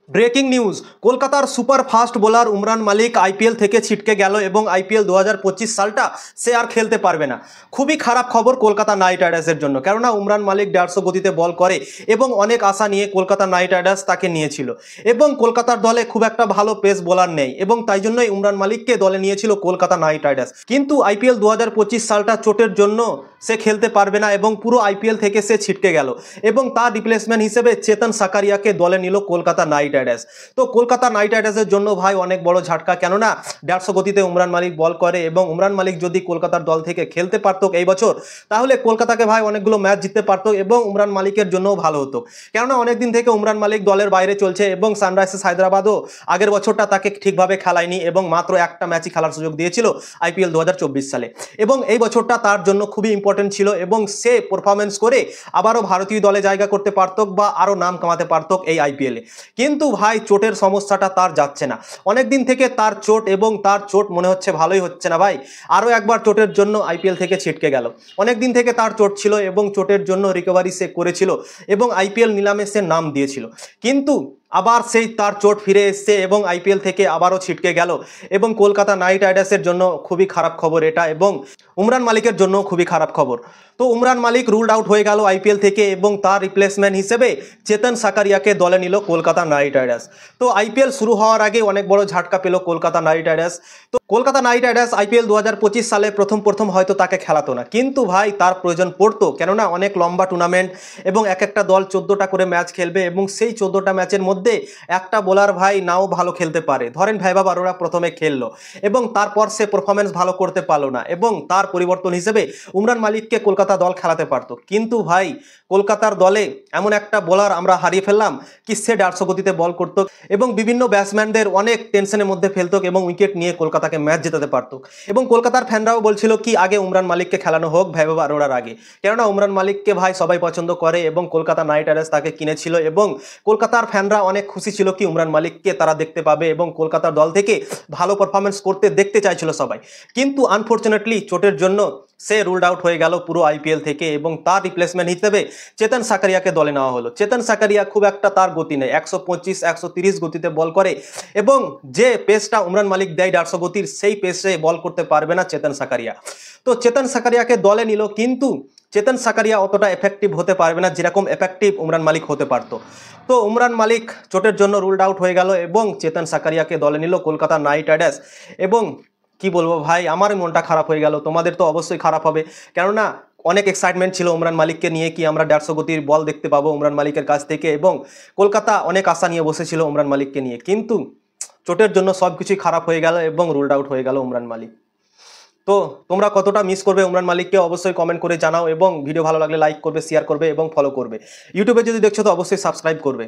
Breaking news, কলকাতার super fast bowler Umran মালিক IPL থেকে ছিটকে গেল এবং আইপিএল 2025 সালটা সে আর খেলতে পারবে না। খুবই খারাপ খবর কলকাতা নাইট রাইডার্সের জন্য, কেননা উমরান মালিক 150 গতিতে বল করে এবং অনেক আশা নিয়ে কলকাতা নাইট রাইডার্স তাকে নিয়েছিল এবং কলকাতার দলে খুব একটা ভালো পেস বোলার নেই এবং তাই জন্যই উমরান মালিককে দলে নিয়েছিল কলকাতা নাইট রাইডার্স। কিন্তু আইপিএল 2025 সালটা চোটের জন্য সে খেলতে পারবে না এবং পুরো আইপিএল থেকে সে ছিটকে গেল এবং তার রিপ্লেসমেন্ট হিসেবে চেতন সাকারিয়াকে দলে নিল কলকাতা নাইট রাইডার্স। তো কলকাতা নাইট রাইডার্সের জন্য ভাই অনেক বড় ঝাটকা, কেননা 150 গতিতে উমরান মালিক বল করে এবং উমরান মালিক যদি কলকাতার দল থেকে খেলতে পারত এই বছর, তাহলে কলকাতাকে ভাই অনেকগুলো ম্যাচ জিততে পারত এবং উমরান মালিকের জন্যও ভালো হতো। কেননা অনেকদিন থেকে উমরান মালিক দলের বাইরে চলছে এবং সানরাইজার্স হায়দ্রাবাদও আগের বছরটা তাকে ঠিকভাবে খেলায়নি এবং মাত্র একটা ম্যাচই খেলার সুযোগ দিয়েছিল আইপিএল 2024 সালে এবং এই বছরটা তার জন্য খুবই ইম্পর্টেন্ট ছিল এবং সে পারফরমেন্স করে আবারও ভারতীয় দলে জায়গা করতে পারত বা আরও নাম কামাতে পারত এই আইপিএলে। কিন্তু ভাই চোটের সমস্যাটা তার যাচ্ছে না, অনেকদিন থেকে তার চোট এবং তার চোট মনে হচ্ছে ভালোই হচ্ছে না ভাই। আরও একবার চোটের জন্য আইপিএল থেকে ছিটকে গেল। অনেকদিন থেকে তার চোট ছিল এবং চোটের জন্য রিকভারি সে করেছিল এবং আইপিএল নিলামে সে নাম দিয়েছিল, কিন্তু আবার সেই তার চোট ফিরে এসছে এবং আইপিএল থেকে আবারও ছিটকে গেল এবং কলকাতা নাইট রাইডার্সের জন্য খুবই খারাপ খবর এটা এবং উমরান মালিকের জন্য খুবই খারাপ খবর। তো উমরান মালিক রুলড আউট হয়ে গেল আইপিএল থেকে এবং তার রিপ্লেসমেন্ট হিসেবে চেতন সাকারিয়াকে দলে নিল কলকাতা নাইট রাইডার্স। তো আইপিএল শুরু হওয়ার আগে অনেক বড় ঝাটকা পেল কলকাতা নাইট রাইডার্স। তো কলকাতা নাইট রাইডার্স আইপিএল 2025 সালে প্রথম হয়তো তাকে খেলাতো না, কিন্তু ভাই তার প্রয়োজন পড়তো, কেননা অনেক লম্বা টুর্নামেন্ট এবং এক একটা দল 14টা করে ম্যাচ খেলবে এবং সেই 14টা ম্যাচের মধ্যে একটা বোলার ভাই নাও ভালো খেলতে পারে। ধরেন ভৈভব অরোরা প্রথমে খেললো এবং তারপর সে পারফরমেন্স ভালো করতে পারলো না এবং তার পরিবর্তন হিসেবে উমরান মালিককে কলকাতা দল খেলাতে পারতো। কিন্তু ভাই কলকাতার দলে এমন একটা বোলার আমরা হারিয়ে ফেললাম কি সে 150 গতিতে বল করতো এবং বিভিন্ন ব্যাটসম্যানদের অনেক টেনশনের মধ্যে ফেলতো এবং উইকেট নিয়ে কলকাতাকে ম্যাচ জেতাতে পারতো। এবং কলকাতার ফ্যানরাও বলছিল কি আগে উমরান মালিককে খেলানো হোক ভৈভব অরোরার আগে, কেননা উমরান মালিককে ভাই সবাই পছন্দ করে এবং কলকাতা নাইট রাইডার্স তাকে কিনেছিল এবং কলকাতার ফ্যানরা অনেক খুশি ছিল কি উমরান মালিককে তারা দেখতে পাবে এবং কলকাতার দল থেকে ভালো পারফরমেন্স করতে দেখতে চাইছিল সবাই। কিন্তু আনফর্চুনেটলি চোটের জন্য সে রুলড আউট হয়ে গেল পুরো আইপিএল থেকে এবং তার রিপ্লেসমেন্ট হিসেবে চেতন সাকারিয়াকে দলে নেওয়া হলো। চেতন সাকারিয়া খুব একটা তার গতি নেই, 125-130 গতিতে বল করে এবং যে পেসটা উমরান মালিক দেয় 150 গতির, সেই পেসে বল করতে পারবে না চেতন সাকারিয়া। তো চেতন সাকারিয়াকে দলে নিল, কিন্তু চেতন সাকারিয়া অতটা এফেক্টিভ হতে পারবে না যেরকম এফেক্টিভ উমরান মালিক হতে পারতো। তো উমরান মালিক চোটের জন্য রুলড আউট হয়ে গেল এবং চেতন সাকারিয়াকে দলে নিল কলকাতা নাইট রাইডার্স। এবং কি বলবো ভাই, আমার মনটা খারাপ হয়ে গেল, তোমাদের তো অবশ্যই খারাপ হবে, কেননা অনেক এক্সাইটমেন্ট ছিল উমরান মালিককে নিয়ে কি আমরা 150 গতির বল দেখতে পাবো উমরান মালিকের কাছ থেকে এবং কলকাতা অনেক আশা নিয়ে বসেছিল উমরান মালিককে নিয়ে। কিন্তু চোটের জন্য সব কিছুই খারাপ হয়ে গেল এবং রুলড আউট হয়ে গেল উমরান মালিক। তো তোমরা কতটা মিস করবে উমরান মালিককে অবশ্যই কমেন্ট করে জানাও এবং ভিডিও ভালো লাগলে লাইক করবে, শেয়ার করবে এবং ফলো করবে। ইউটিউবে যদি দেখছো তো অবশ্যই সাবস্ক্রাইব করবে।